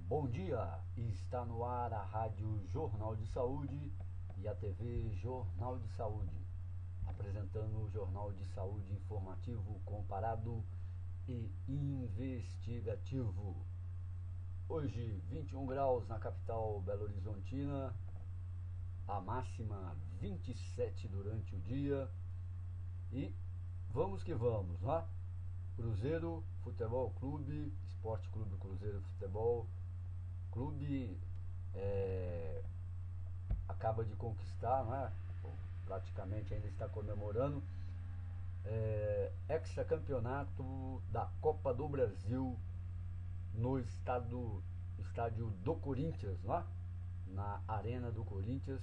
Bom dia, está no ar a Rádio Jornal de Saúde e a TV Jornal de Saúde, apresentando o Jornal de Saúde informativo, comparado e investigativo. Hoje, 21 graus na capital Belo Horizontina, a máxima 27 durante o dia e vamos que vamos, né? Cruzeiro Futebol Clube, Esporte Clube Cruzeiro Futebol Clube acaba de conquistar, né? Praticamente ainda está comemorando hexacampeonato da Copa do Brasil no estádio do Corinthians, né? Na Arena do Corinthians,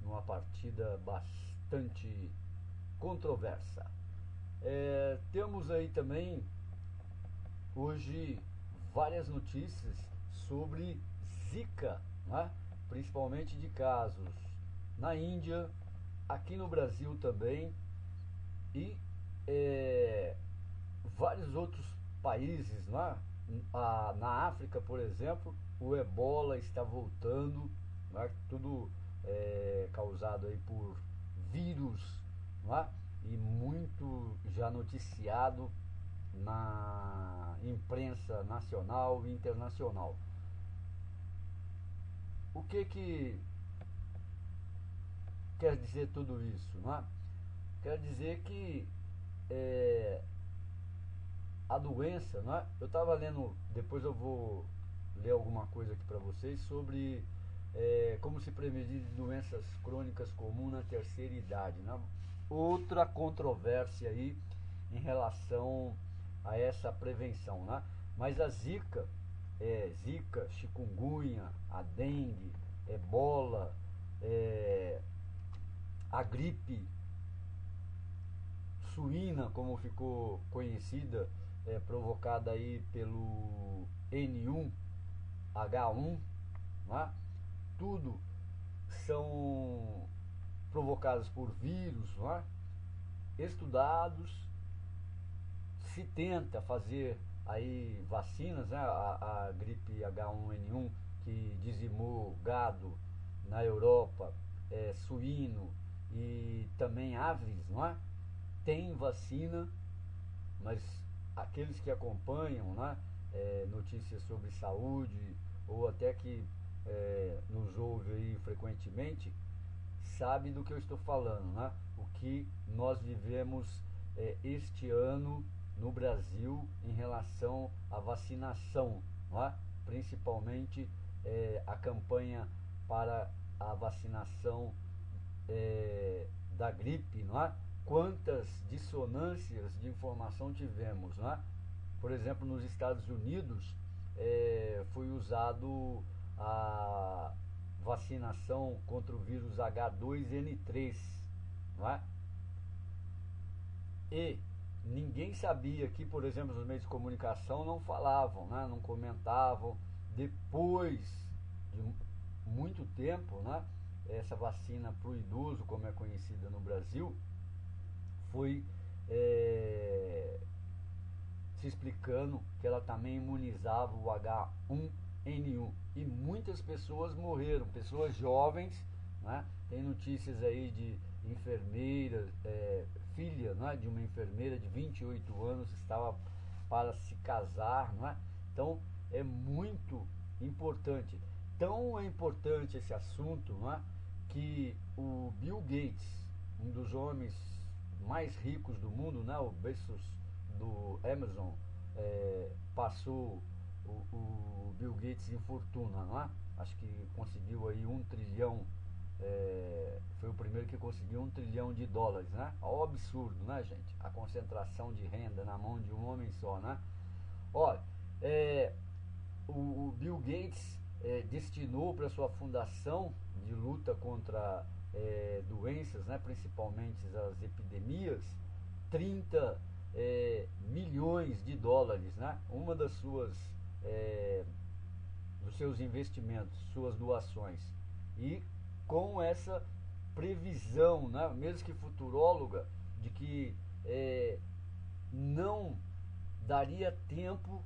numa partida bastante controversa. Temos aí também hoje várias notícias sobre Zika, né? Principalmente de casos na Índia, aqui no Brasil também e vários outros países, né? Na África, por exemplo, o ebola está voltando, né? Tudo causado aí por vírus, né? E muito já noticiado na imprensa nacional e internacional. O que quer dizer tudo isso, não é? Quer dizer que a doença, não é? Eu estava lendo, depois eu vou ler alguma coisa aqui para vocês sobre como se prevenir de doenças crônicas comuns na terceira idade, né? Outra controvérsia aí em relação a essa prevenção, né? Mas a Zika, chikungunya, a dengue, ebola, a gripe suína, como ficou conhecida, provocada aí pelo N1H1, né? Tudo são provocados por vírus, né? Estudados. Se tenta fazer aí vacinas, né? A gripe H1N1 que dizimou gado na Europa, suíno e também aves, não é? Tem vacina, mas aqueles que acompanham, né, notícias sobre saúde ou até que nos ouve aí frequentemente, sabe do que eu estou falando, né? O que nós vivemos este ano no Brasil em relação à vacinação, não é? Principalmente a campanha para a vacinação da gripe, não é? Quantas dissonâncias de informação tivemos, não é? Por exemplo, nos Estados Unidos foi usado a vacinação contra o vírus H2N3, não é? E ninguém sabia que, por exemplo, os meios de comunicação não falavam, né? Não comentavam. Depois de muito tempo, né? Essa vacina para o idoso, como é conhecida no Brasil, foi se explicando que ela também imunizava o H1N1 e muitas pessoas morreram, pessoas jovens, né? Tem notícias aí de enfermeira, filha, né, de uma enfermeira de 28 anos estava para se casar, não é? Então é muito importante. Tão é importante esse assunto, não é? Que o Bill Gates, um dos homens mais ricos do mundo, né, o Bezos do Amazon, passou o Bill Gates em fortuna, não é? Acho que conseguiu aí 1 trilhão, foi o primeiro que conseguiu 1 trilhão de dólares, né? Ó, absurdo, né, gente? A concentração de renda na mão de um homem só, né? Olha, o Bill Gates destinou para sua fundação de luta contra doenças, né, principalmente as epidemias, 30 milhões de dólares, né? Uma das suas dos seus investimentos, suas doações. E com essa previsão, né, mesmo que futuróloga, de que não daria tempo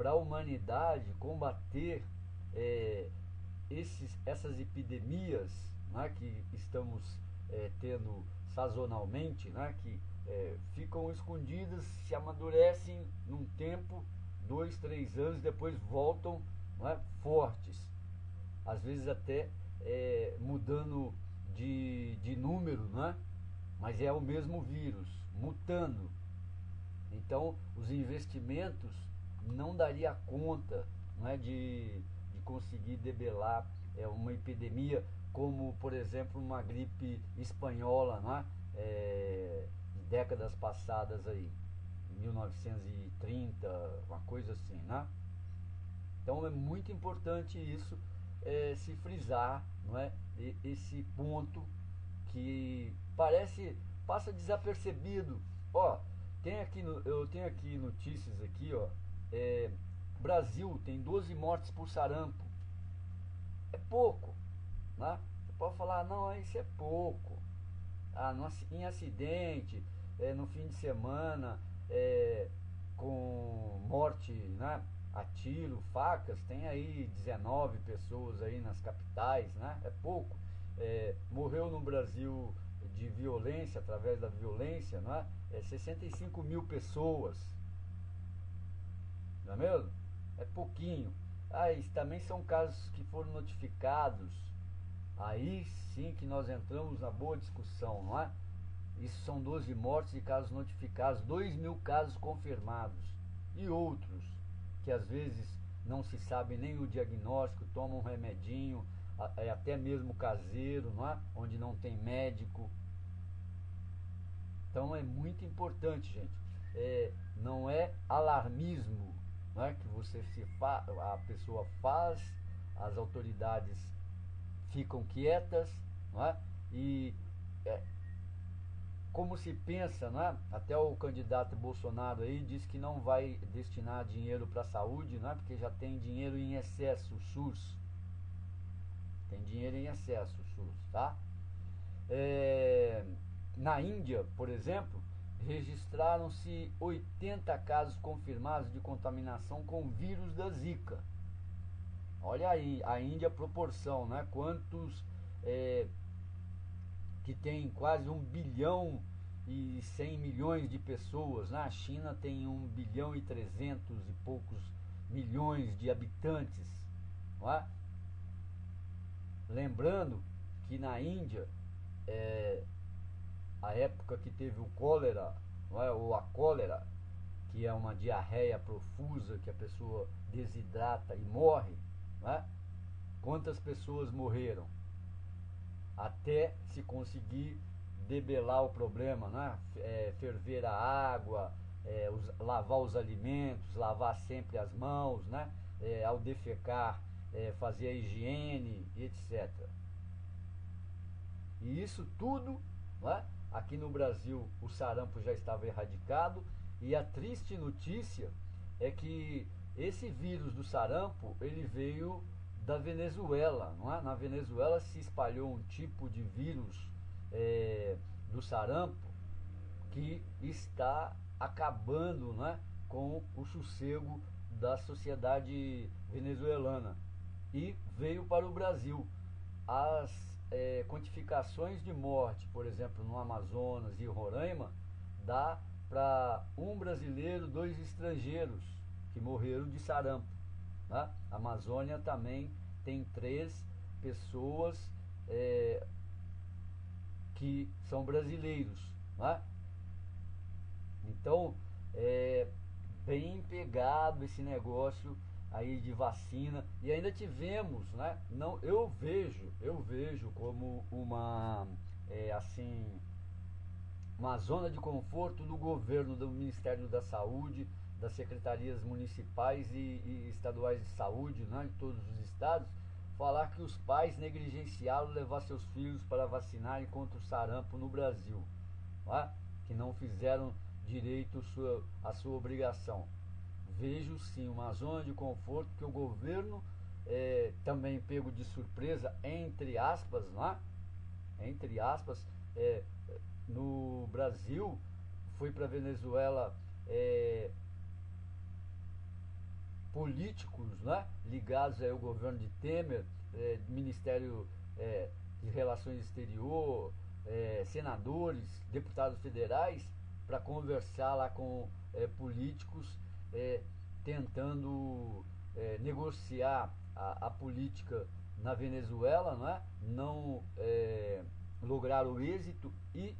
para a humanidade combater essas epidemias, né, que estamos tendo sazonalmente, né, que ficam escondidas, se amadurecem num tempo, 2, 3 anos, depois voltam, né, fortes, às vezes até mudando de número, né, mas é o mesmo vírus, mutando. Então os investimentos não daria conta, não é, de conseguir debelar uma epidemia como, por exemplo, uma gripe espanhola, não é? De décadas passadas aí, 1930, uma coisa assim, né? Então é muito importante isso, se frisar, não é? Esse ponto que passa desapercebido. Ó, eu tenho aqui notícias aqui, ó. Brasil tem 12 mortes por sarampo. É pouco, né? Você pode falar, não, isso é pouco. Em acidente, no fim de semana, com morte, né, a tiro, facas, tem aí 19 pessoas aí nas capitais, né? É pouco. Morreu no Brasil de violência, através da violência, né? 65 mil pessoas. Não é mesmo? É pouquinho. Isso também são casos que foram notificados. Aí sim que nós entramos na boa discussão, não é? Isso são 12 mortes e casos notificados, 2.000 casos confirmados. E outros, que às vezes não se sabe nem o diagnóstico, tomam um remedinho, até mesmo caseiro, não é? Onde não tem médico. Então é muito importante, gente. Não é alarmismo, não é, que a pessoa faz, as autoridades ficam quietas, não é? E como se pensa, não é? Até o candidato Bolsonaro aí diz que não vai destinar dinheiro para a saúde, não é? Porque já tem dinheiro em excesso, o SUS. Tem dinheiro em excesso, o SUS, tá? Na Índia, por exemplo, registraram-se 80 casos confirmados de contaminação com o vírus da Zika. Olha aí, a Índia, a proporção, né? Quantos que tem quase 1 bilhão e 100 milhões de pessoas. Na China tem 1 bilhão e 300 e poucos milhões de habitantes, não é? Lembrando que na Índia, a época que teve o cólera, não é? Ou a cólera, que é uma diarreia profusa, que a pessoa desidrata e morre, não é? Quantas pessoas morreram? Até se conseguir debelar o problema, né? Ferver a água, lavar os alimentos, lavar sempre as mãos, né? Ao defecar, fazer a higiene, etc. E isso tudo, né? Aqui no Brasil o sarampo já estava erradicado, e a triste notícia é que esse vírus do sarampo, ele veio da Venezuela, não é? Na Venezuela se espalhou um tipo de vírus do sarampo que está acabando, não é, com o sossego da sociedade venezuelana, e veio para o Brasil. As quantificações de morte, por exemplo, no Amazonas e Roraima, dá para 1 brasileiro, 2 estrangeiros que morreram de sarampo. A Amazônia também tem 3 pessoas que são brasileiros, né? Então bem pegado esse negócio aí de vacina. E ainda tivemos, né? Não, eu vejo como uma assim, uma zona de conforto do governo, do Ministério da Saúde, das secretarias municipais e estaduais de saúde, né, de todos os estados, falar que os pais negligenciaram levar seus filhos para vacinarem contra o sarampo no Brasil, né, que não fizeram direito à sua obrigação. Vejo sim uma zona de conforto que o governo, também pego de surpresa, entre aspas, né, entre aspas, no Brasil, foi para a Venezuela políticos, né, ligados ao governo de Temer, Ministério de Relações Exterior, senadores, deputados federais, para conversar lá com políticos, tentando negociar a política na Venezuela, não lograram êxito e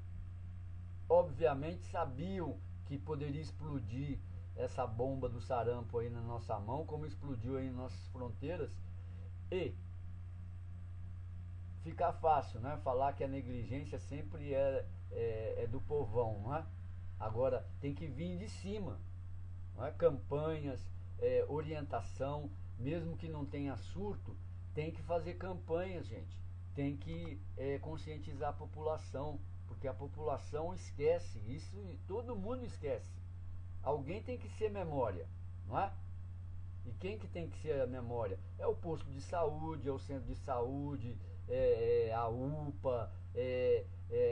obviamente sabiam que poderia explodir essa bomba do sarampo aí na nossa mão, como explodiu aí em nossas fronteiras, e fica fácil, falar que a negligência sempre é do povão, Agora tem que vir de cima, campanhas, orientação, mesmo que não tenha surto, tem que fazer campanhas, gente, tem que conscientizar a população, porque a população esquece, isso todo mundo esquece. Alguém tem que ser memória, não é? E quem que tem que ser a memória? É o posto de saúde, é o centro de saúde, a UPA,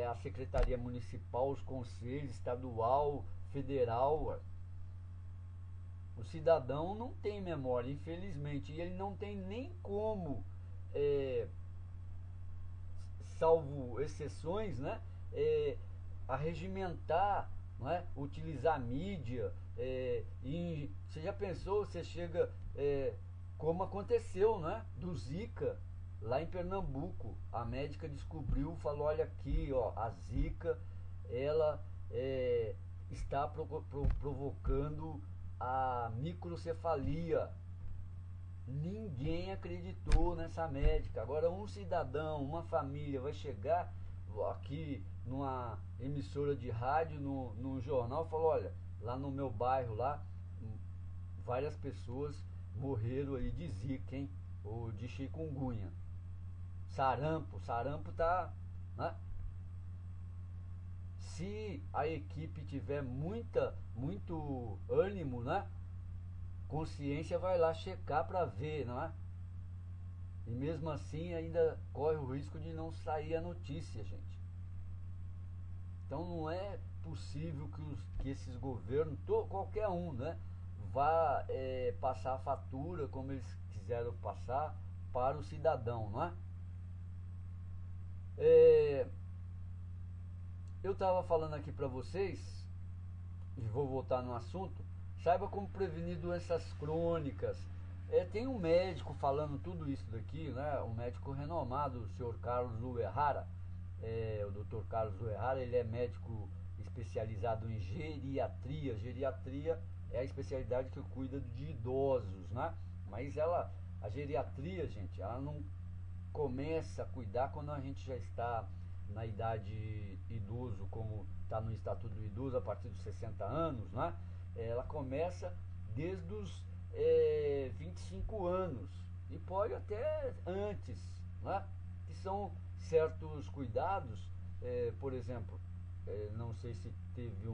a Secretaria Municipal, os conselhos estadual, federal. O cidadão não tem memória, infelizmente, e ele não tem nem como, salvo exceções, arregimentar, utilizar a mídia. E você já pensou, você chega, como aconteceu, do Zika, lá em Pernambuco, a médica descobriu, falou, olha aqui, ó, a Zika, ela está provocando a microcefalia. Ninguém acreditou nessa médica. Agora um cidadão, uma família vai chegar aqui numa emissora de rádio, no jornal, falou, olha, lá no meu bairro lá, várias pessoas morreram aí de Zika, hein? Ou de chikungunya. Sarampo tá, Se a equipe tiver muito ânimo, consciência vai lá checar para ver, E mesmo assim ainda corre o risco de não sair a notícia, gente. Então não é possível que esses governos, qualquer um, vá passar a fatura como eles quiseram passar para o cidadão, Eu estava falando aqui para vocês, e vou voltar no assunto, saiba como prevenir doenças crônicas. Tem um médico falando tudo isso daqui, um médico renomado, o senhor Carlos Uehara, o Dr. Carlos Uehara, ele é médico especializado em geriatria. Geriatria é a especialidade que cuida de idosos, Mas a geriatria, gente, ela não começa a cuidar quando a gente já está na idade idoso, como está no Estatuto do Idoso, a partir dos 60 anos, Ela começa desde os 25 anos e pode até antes, Que são certos cuidados, por exemplo, não sei se teve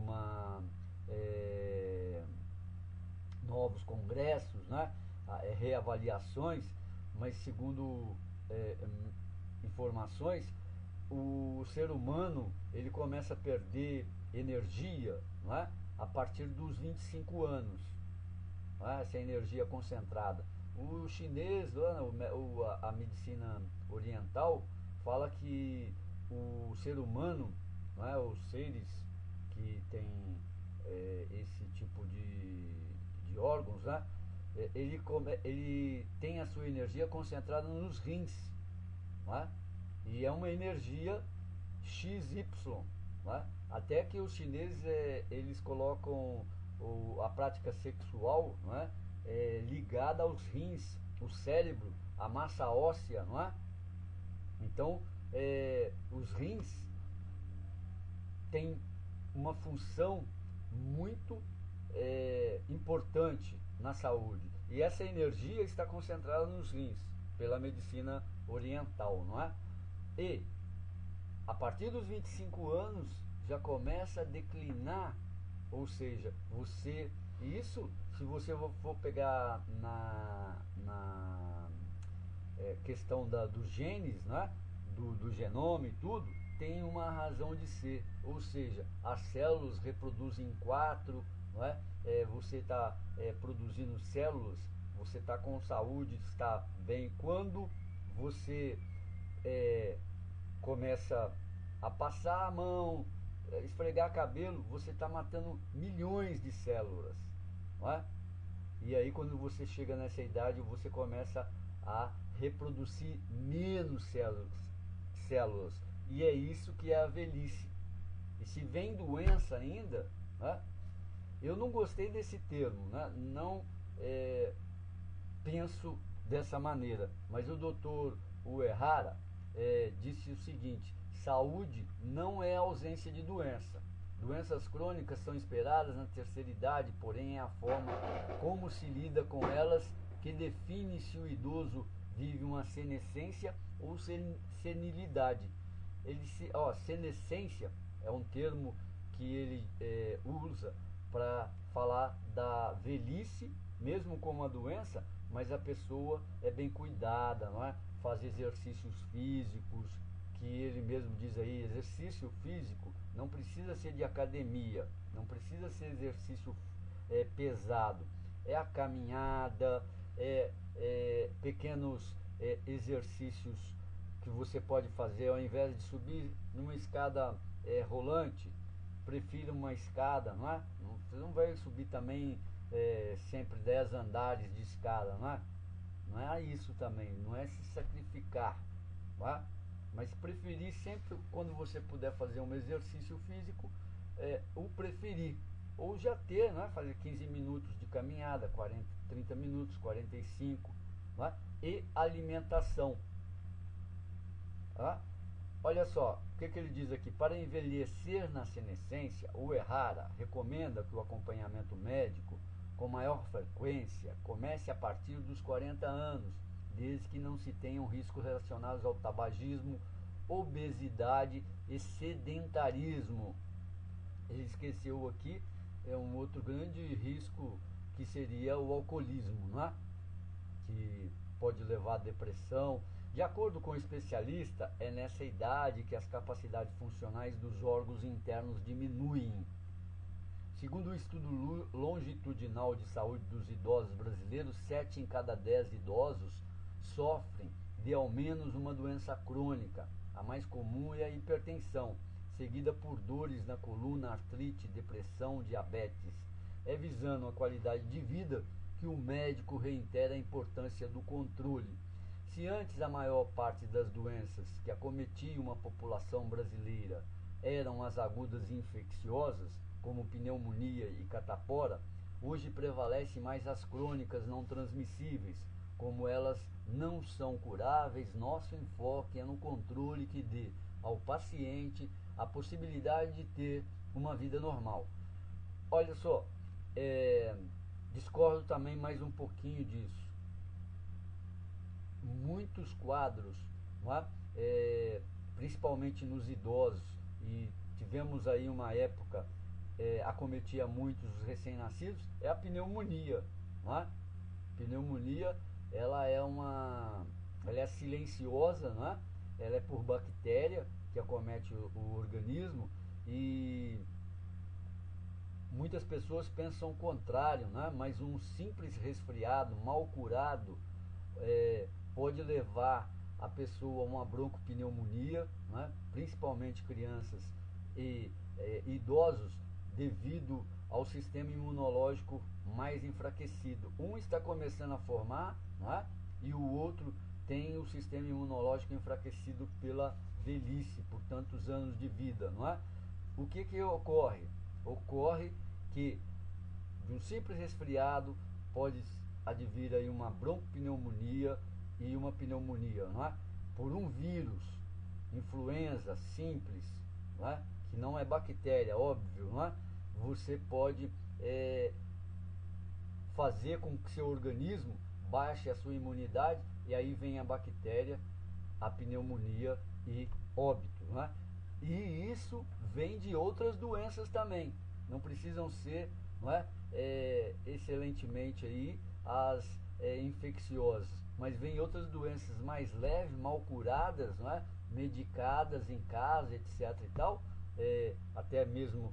novos congressos, reavaliações, mas segundo informações, o ser humano ele começa a perder energia, a partir dos 25 anos, essa energia concentrada. O chinês, a medicina oriental, fala que o ser humano, os seres que têm esse tipo de órgãos, ele tem a sua energia concentrada nos rins, e é uma energia XY, até que os chineses eles colocam a prática sexual, ligada aos rins, o cérebro, a massa óssea, Então os rins têm uma função muito importante na saúde, e essa energia está concentrada nos rins pela medicina oriental, E a partir dos 25 anos já começa a declinar, ou seja, isso se você for pegar na questão dos genes, do genoma e tudo, tem uma razão de ser, ou seja, as células reproduzem em 4, você está produzindo células você está com saúde, está bem. Quando você começa a passar a mão, esfregar cabelo, você está matando milhões de células, não é? E aí quando você chega nessa idade, você começa a reproduzir menos células. E é isso que é a velhice. E se vem doença ainda, né? Eu não gostei desse termo, né? Não penso dessa maneira. Mas o doutor Uehara disse o seguinte: saúde não é ausência de doença. Doenças crônicas são esperadas na terceira idade, porém é a forma como se lida com elas que define se o idoso vive uma senescência ou senilidade. Senescência é um termo que ele usa para falar da velhice, mesmo com uma doença, mas a pessoa é bem cuidada, não é? Faz exercícios físicos, que ele mesmo diz aí, exercício físico não precisa ser de academia, não precisa ser exercício pesado, é a caminhada, pequenos exercícios que você pode fazer. Ao invés de subir numa escada rolante, prefira uma escada, não é? Você não vai subir também sempre 10 andares de escada, não é? Não é isso também, não é se sacrificar, não é? Mas preferir sempre, quando você puder fazer um exercício físico, o preferir. Ou já ter, não é? Fazer 15 minutos de caminhada, 40, 30 minutos, 45, não é? E alimentação. Tá? Olha só, o que ele diz aqui: para envelhecer na senescência, o Uehara recomenda que o acompanhamento médico com maior frequência comece a partir dos 40 anos, desde que não se tenham riscos relacionados ao tabagismo, obesidade e sedentarismo. Ele esqueceu aqui um outro grande risco, que seria o alcoolismo, não é? Que pode levar à depressão. De acordo com o especialista, é nessa idade que as capacidades funcionais dos órgãos internos diminuem. Segundo o estudo longitudinal de saúde dos idosos brasileiros, 7 em cada 10 idosos sofrem de ao menos uma doença crônica. A mais comum é a hipertensão, seguida por dores na coluna, artrite, depressão, diabetes. É visando a qualidade de vida que o médico reitera a importância do controle. Se antes a maior parte das doenças que acometiam uma população brasileira eram as agudas infecciosas, como pneumonia e catapora, hoje prevalece mais as crônicas não transmissíveis. Como elas não são curáveis, nosso enfoque é no controle que dê ao paciente a possibilidade de ter uma vida normal. Olha só, discordo também mais um pouquinho disso. Muitos quadros, não é? Principalmente nos idosos, e tivemos aí uma época, acometia muitos os recém-nascidos, é a pneumonia, não é? Pneumonia, ela é silenciosa, não é? Ela é por bactéria que acomete o organismo, e muitas pessoas pensam o contrário, né? Mas um simples resfriado mal curado pode levar a pessoa a uma broncopneumonia, né? Principalmente crianças e idosos, devido ao sistema imunológico mais enfraquecido. Um está começando a formar, né? E o outro tem o sistema imunológico enfraquecido pela velhice, por tantos anos de vida, não é? O que ocorre? Ocorre que de um simples resfriado pode advir aí uma broncopneumonia e uma pneumonia, não é? Por um vírus, influenza simples, não é? Que não é bactéria, óbvio, não é? Você pode fazer com que seu organismo baixe a sua imunidade, e aí vem a bactéria, a pneumonia e óbito, não é? E isso vem de outras doenças também, não precisam ser, não é, excelentemente aí as infecciosas, mas vem outras doenças mais leves, mal curadas, não é, medicadas em casa, etc e tal. Até mesmo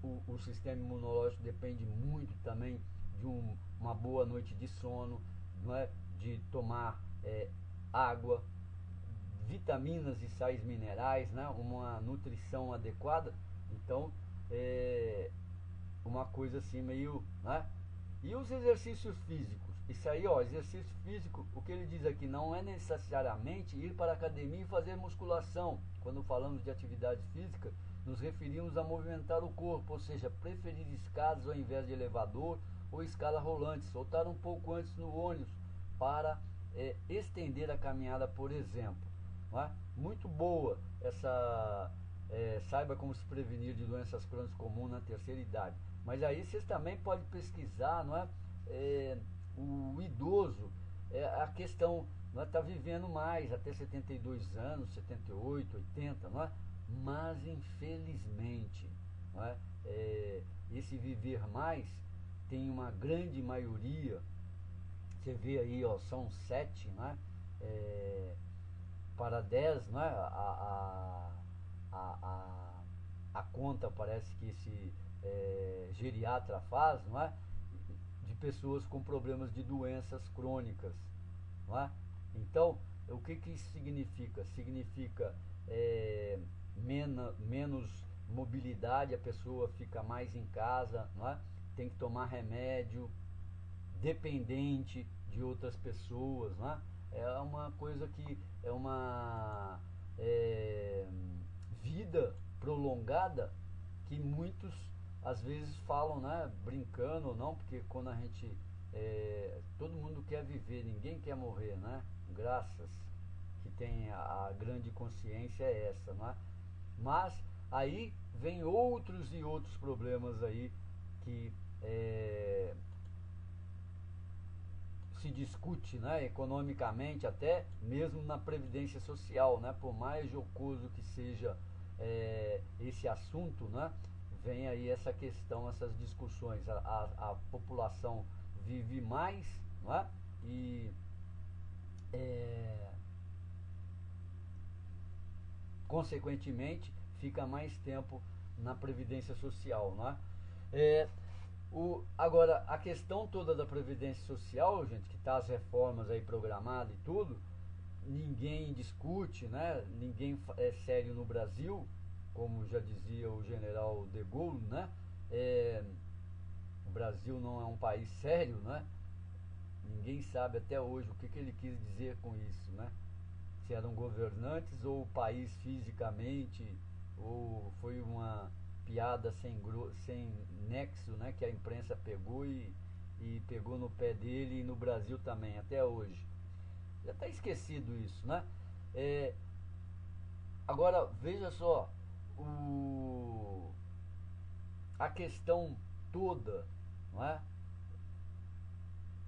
o sistema imunológico depende muito também de uma boa noite de sono, não é, de tomar água, vitaminas e sais minerais, né, uma nutrição adequada. Então, uma coisa assim meio, né? E os exercícios físicos? Isso aí, ó, exercício físico, o que ele diz aqui, não é necessariamente ir para a academia e fazer musculação. Quando falamos de atividade física, nos referimos a movimentar o corpo, ou seja, preferir escadas ao invés de elevador ou escala rolante, soltar um pouco antes no ônibus para estender a caminhada, por exemplo. Não é? Muito boa essa saiba como se prevenir de doenças crônicas comuns na terceira idade. Mas aí vocês também podem pesquisar, não é? O idoso, a questão, não é? Tá vivendo mais, até 72 anos, 78, 80, não é? Mas infelizmente, não é? Esse viver mais tem uma grande maioria, você vê aí, ó, são 7, não é? Para 10, não é? A conta parece que esse geriatra faz, não é? De pessoas com problemas de doenças crônicas, não é? Então, o que isso significa? Significa menos mobilidade, a pessoa fica mais em casa, não é? Tem que tomar remédio, dependente de outras pessoas, não é? É uma coisa que é uma vida prolongada que muitos às vezes falam, né, brincando ou não, porque quando a gente todo mundo quer viver, ninguém quer morrer, né? Graças que tem a grande consciência é essa, não é? Mas aí vem outros e outros problemas aí que se discute, né, economicamente, até mesmo na previdência social, né, por mais jocoso que seja esse assunto, né, vem aí essa questão, essas discussões. A população vive mais, não é? E consequentemente fica mais tempo na previdência social, não é? Agora, a questão toda da Previdência Social, gente, que está as reformas aí programadas e tudo, ninguém discute, né? Ninguém é sério no Brasil, como já dizia o general de Gaulle, né? O Brasil não é um país sério, né? Ninguém sabe até hoje o que ele quis dizer com isso, né? Se eram governantes ou o país fisicamente, ou foi uma piada sem nexo, né, que a imprensa pegou e pegou no pé dele, e no Brasil também, até hoje. Já está esquecido isso, né? Agora, veja só, a questão toda, não é?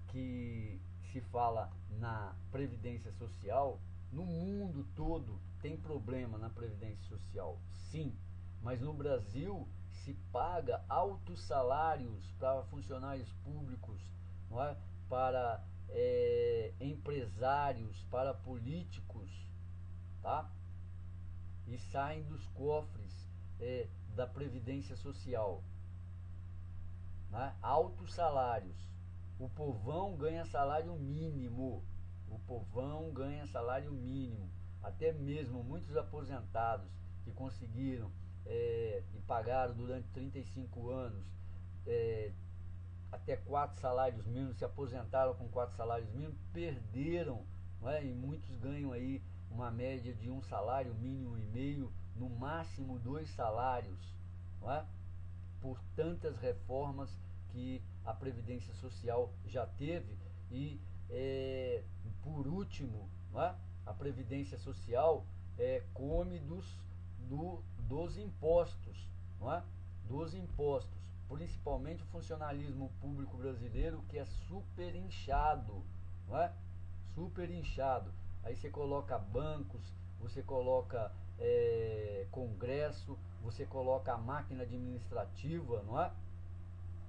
Que se fala na Previdência Social, no mundo todo tem problema na Previdência Social, sim. Mas no Brasil se paga altos salários para funcionários públicos, não é? Para empresários, para políticos, tá? E saem dos cofres da Previdência Social, né? Altos salários. O povão ganha salário mínimo. O povão ganha salário mínimo. Até mesmo muitos aposentados que conseguiram e pagaram durante 35 anos até 4 salários mínimos, se aposentaram com 4 salários mínimos, perderam, não é? E muitos ganham aí uma média de 1 salário mínimo e meio, no máximo 2 salários, não é? Por tantas reformas que a Previdência Social já teve. E por último, não é? A Previdência Social come dos impostos, não é? Dos impostos, principalmente o funcionalismo público brasileiro, que é super inchado, não é? Super inchado. Aí você coloca bancos, você coloca Congresso, você coloca a máquina administrativa, não é?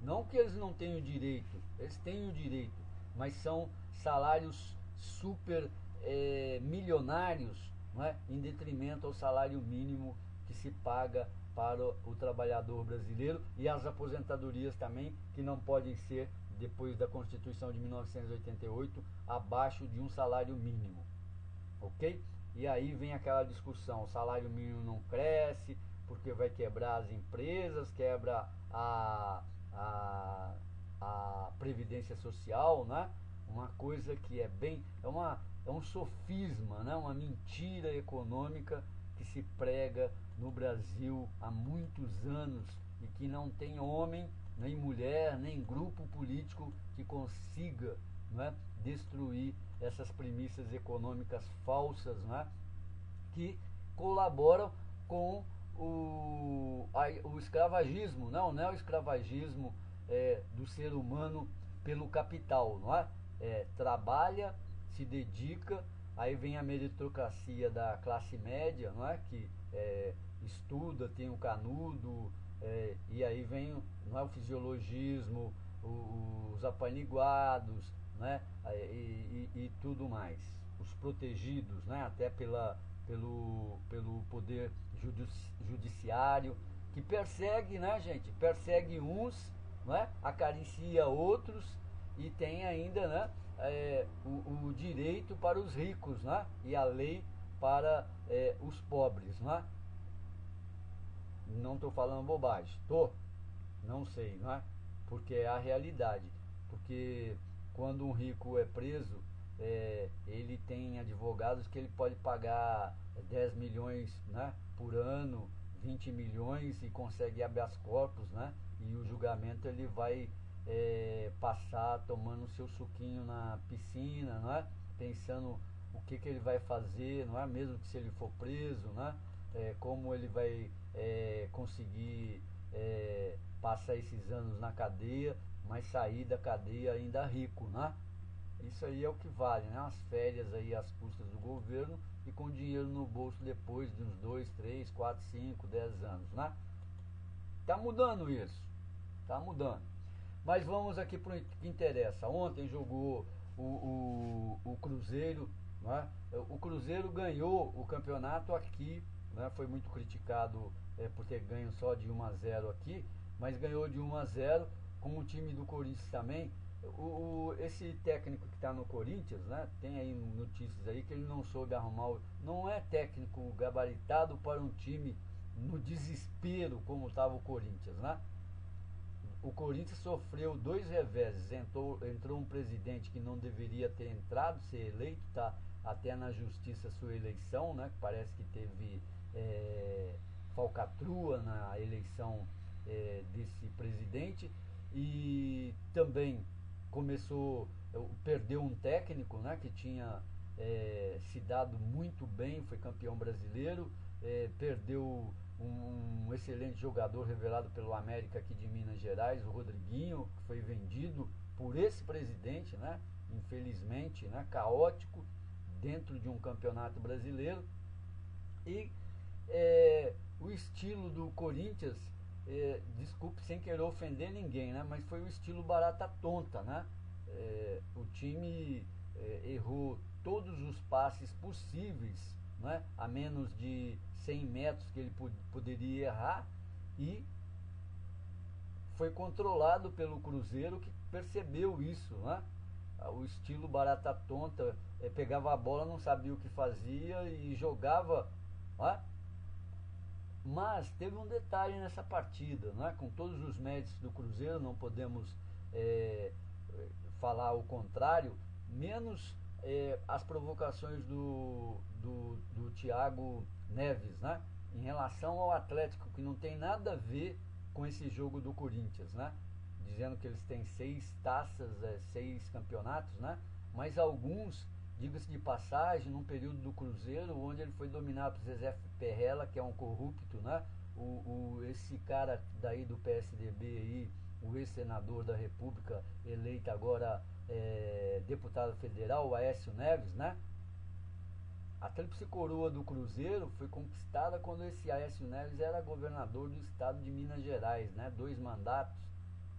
Não que eles não tenham direito, eles têm o direito, mas são salários super milionários, não é? Em detrimento ao salário mínimo que se paga para o trabalhador brasileiro, e as aposentadorias também, que não podem ser depois da Constituição de 1988, abaixo de um salário mínimo, ok? E aí vem aquela discussão, o salário mínimo não cresce, porque vai quebrar as empresas, quebra a Previdência Social, né? Uma coisa que é um sofisma, né? Uma mentira econômica que se prega no Brasil há muitos anos e que não tem homem, nem mulher, nem grupo político que consiga, né, destruir essas premissas econômicas falsas, né, que colaboram com o escravagismo, né, o neoescravagismo do ser humano pelo capital, não é? Trabalha, se dedica, aí vem a meritocracia da classe média, não é? Que estuda, tem o canudo, e aí vem, não é, o fisiologismo, os apaniguados, né? E tudo mais, os protegidos, né? Até pelo poder judiciário, que persegue, né, gente? Persegue uns, né? Acaricia outros e tem ainda, né, o direito para os ricos, né? E a lei para os pobres, né? Não estou falando bobagem, não sei, não é? Porque é a realidade. Porque quando um rico é preso, ele tem advogados que ele pode pagar 10 milhões, né, por ano, 20 milhões e consegue habeas corpus, né? E o julgamento ele vai passar tomando seu suquinho na piscina, não é? Pensando o que ele vai fazer, não é? Mesmo que se ele for preso, né? Como ele vai conseguir passar esses anos na cadeia, mas sair da cadeia ainda rico, né? Isso aí é o que vale, né? As férias aí às custas do governo e com dinheiro no bolso depois de uns 2, 3, 4, 5, 10 anos, né? Tá mudando isso, tá mudando. Mas vamos aqui para o que interessa. Ontem jogou o Cruzeiro, né? O Cruzeiro ganhou o campeonato aqui, né? Foi muito criticado por ter ganho só de 1-0 aqui, mas ganhou de 1-0 com o time do Corinthians também. Esse técnico que está no Corinthians, né? Tem aí notícias aí que ele não soube arrumar, não é técnico gabaritado para um time no desespero como estava o Corinthians, né? O Corinthians sofreu 2 reveses, entrou um presidente que não deveria ter entrado, ser eleito, tá até na justiça sua eleição, né? Que parece que teve falcatrua na eleição desse presidente, e também perdeu um técnico, né? Que tinha se dado muito bem, foi campeão brasileiro, perdeu um excelente jogador revelado pelo América aqui de Minas Gerais, o Rodriguinho, que foi vendido por esse presidente, né? Infelizmente, né? Caótico dentro de um campeonato brasileiro. E o estilo do Corinthians, desculpe sem querer ofender ninguém, né? Mas foi o estilo barata tonta, né? O time errou todos os passes possíveis, né? A menos de 100 metros que ele poderia errar, e foi controlado pelo Cruzeiro, que percebeu isso, né? O estilo barata tonta, pegava a bola, não sabia o que fazia e jogava, né? Mas teve um detalhe nessa partida, né? Com todos os méritos do Cruzeiro, não podemos falar o contrário, menos as provocações do Thiago Neves, né? Em relação ao Atlético, que não tem nada a ver com esse jogo do Corinthians, né? Dizendo que eles têm 6 taças, 6 campeonatos, né? Mas alguns, diga-se de passagem, num período do Cruzeiro, onde ele foi dominado por Zezé Perrella, que é um corrupto, né? Esse cara daí do PSDB aí, o ex-senador da República, eleito agora deputado federal, o Aécio Neves, né? A tríplice coroa do Cruzeiro foi conquistada quando esse Aécio Neves era governador do estado de Minas Gerais, né? 2 mandatos,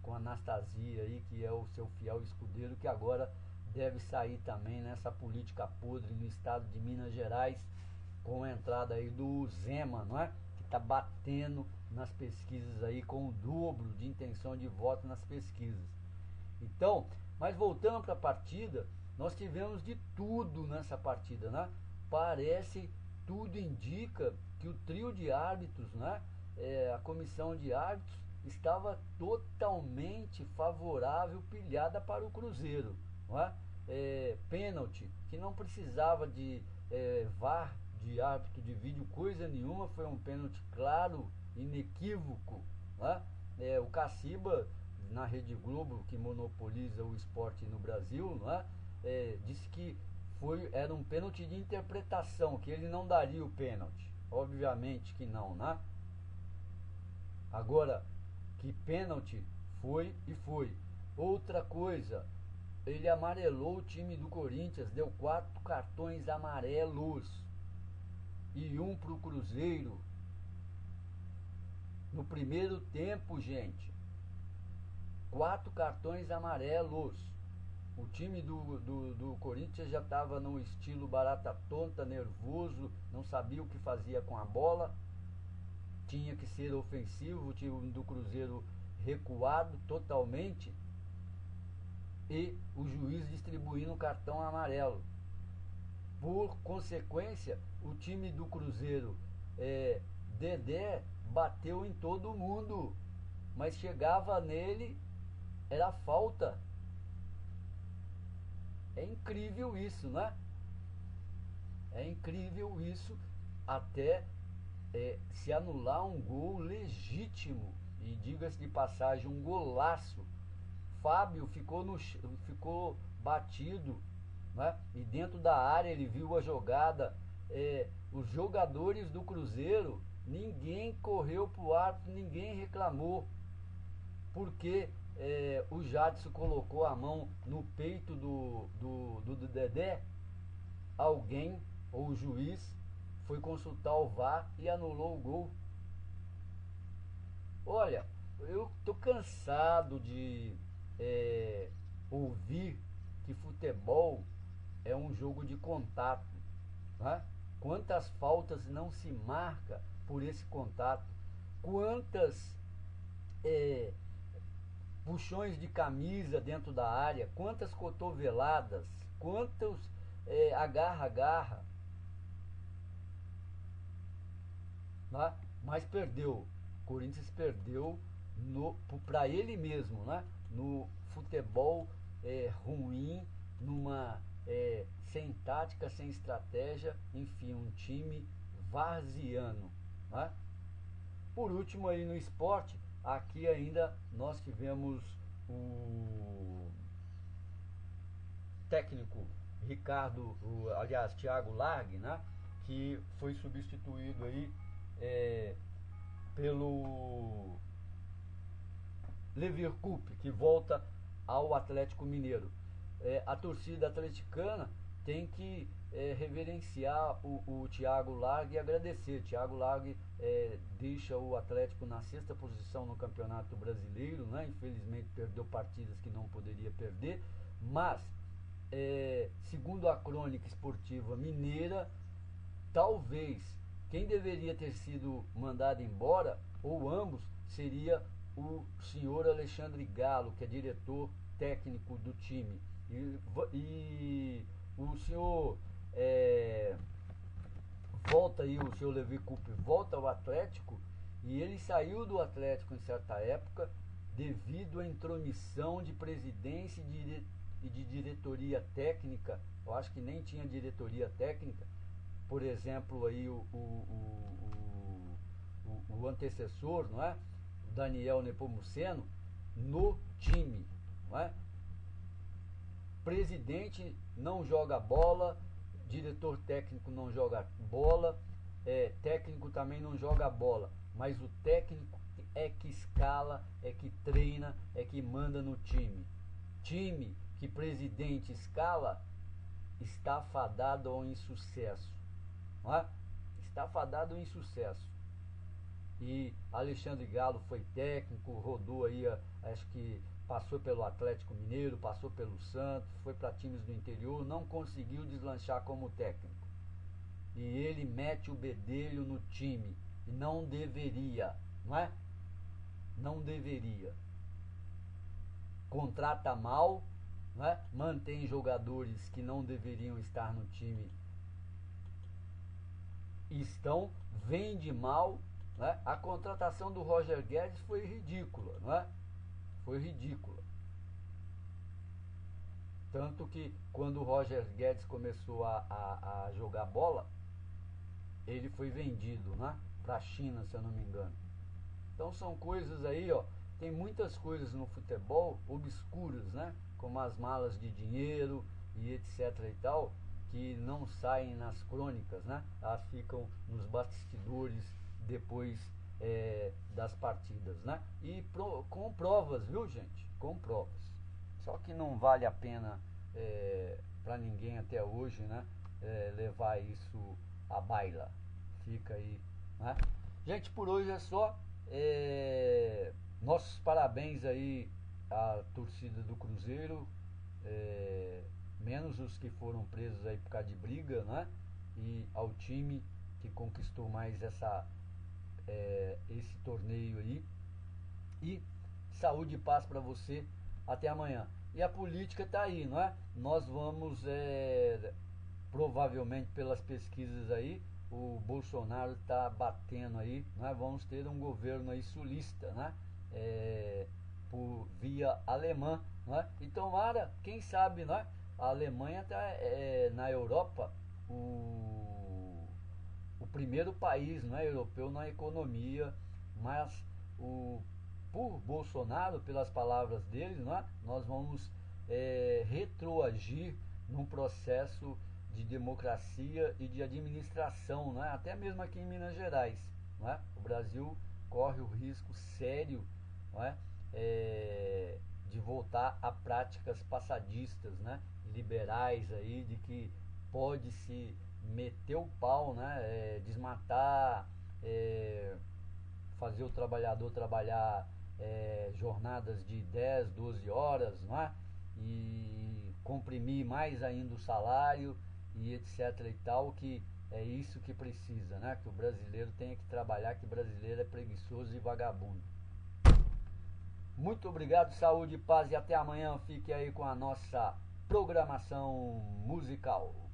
com a Anastasia aí, que é o seu fiel escudeiro, que agora deve sair também nessa política podre no estado de Minas Gerais, com a entrada aí do Zema, não é? Que está batendo nas pesquisas aí com o dobro de intenção de voto nas pesquisas. Então, mas voltando para a partida, nós tivemos de tudo nessa partida, né? Parece, tudo indica que o trio de árbitros, né? A comissão de árbitros estava totalmente favorável, pilhada para o Cruzeiro, não é? Pênalti, que não precisava de VAR, de árbitro de vídeo, coisa nenhuma, foi um pênalti claro, inequívoco, né? O Caciba, na Rede Globo, que monopoliza o esporte no Brasil, não é? Disse que era um pênalti de interpretação, que ele não daria o pênalti. Obviamente que não, né? Agora, que pênalti foi e foi. Outra coisa, ele amarelou o time do Corinthians, deu 4 cartões amarelos e um pro Cruzeiro. No primeiro tempo, gente, 4 cartões amarelos. O time do Corinthians já estava no estilo barata tonta, nervoso, não sabia o que fazia com a bola. Tinha que ser ofensivo, o time do Cruzeiro recuado totalmente. E o juiz distribuindo o cartão amarelo. Por consequência, o time do Cruzeiro, Dedé, bateu em todo mundo, mas chegava nele, era falta. É incrível isso, né? É incrível isso, até se anular um gol legítimo, e diga-se de passagem, um golaço. Fábio ficou batido, né? E dentro da área ele viu a jogada. Os jogadores do Cruzeiro, ninguém correu pro árbitro, ninguém reclamou, porque o Jadson colocou a mão no peito do Dedé. Alguém, ou o juiz, foi consultar o VAR e anulou o gol. Olha, eu tô cansado de ouvir que futebol é um jogo de contato, né? Quantas faltas não se marca por esse contato? Quantas puxões de camisa dentro da área? Quantas cotoveladas? Quantos agarra-agarra? Né? Mas perdeu. O Corinthians perdeu para ele mesmo, né? No futebol ruim, sem tática, sem estratégia, enfim, um time varziano, né? Por último, aí no esporte, aqui ainda nós tivemos o técnico Thiago Largue, né? Que foi substituído aí pelo Leverkusen, que volta ao Atlético Mineiro. A torcida atleticana tem que reverenciar o Thiago Largue e agradecer. Thiago Largue deixa o Atlético na 6ª posição no Campeonato Brasileiro, né? Infelizmente perdeu partidas que não poderia perder, mas segundo a crônica esportiva mineira, talvez quem deveria ter sido mandado embora, ou ambos, seria o senhor Alexandre Galo, que é diretor técnico do time. E o senhor volta aí, o senhor Leverkusen volta ao Atlético, e ele saiu do Atlético em certa época devido à intromissão de presidência e de diretoria técnica. Eu acho que nem tinha diretoria técnica. Por exemplo, aí o antecessor, não é? O Daniel Nepomuceno, no time, não é? Presidente não joga bola, diretor técnico não joga bola, técnico também não joga bola, mas o técnico é que escala, é que treina, é que manda no time. Time que presidente escala está fadado ao insucesso, não é? Está fadado ao insucesso. E Alexandre Galo foi técnico, rodou aí, acho que passou pelo Atlético Mineiro, passou pelo Santos, foi para times do interior, não conseguiu deslanchar como técnico. E ele mete o bedelho no time, e não deveria, não é? Não deveria. contrata mal, né? Mantém jogadores que não deveriam estar no time e estão, vende mal, né? A contratação do Roger Guedes foi ridícula, né? Foi ridícula. Tanto que quando o Roger Guedes começou a jogar bola, ele foi vendido, né? Para a China, se eu não me engano. Então são coisas aí, ó. Tem muitas coisas no futebol obscuras, né? Como as malas de dinheiro e etc e tal, que não saem nas crônicas, né? Elas ficam nos bastidores depois das partidas, né? E com provas, viu, gente? Com provas. Só que não vale a pena para ninguém até hoje, né? Levar isso à baila. Fica aí, né? Gente, por hoje é só. Nossos parabéns aí à torcida do Cruzeiro, menos os que foram presos aí por causa de briga, né? E ao time que conquistou mais esse torneio aí. E saúde e paz para você. Até amanhã. E a política tá aí, não é? Nós vamos, provavelmente pelas pesquisas aí, o Bolsonaro está batendo aí, né? Vamos ter um governo aí sulista, né? Por via alemã, né? E tomara, quem sabe, né? A Alemanha está na Europa o primeiro país, né, europeu na economia, mas por Bolsonaro, pelas palavras dele, né, nós vamos retroagir num processo de democracia e de administração, né, até mesmo aqui em Minas Gerais. Né, o Brasil corre o risco sério, né, de voltar a práticas passadistas, né, liberais aí, de que pode se meter o pau, né, desmatar, fazer o trabalhador trabalhar jornadas de 10, 12 horas, não é? E comprimir mais ainda o salário e etc e tal, que é isso que precisa, né? Que o brasileiro tenha que trabalhar, que o brasileiro é preguiçoso e vagabundo. Muito obrigado, saúde, paz e até amanhã. Fique aí com a nossa programação musical.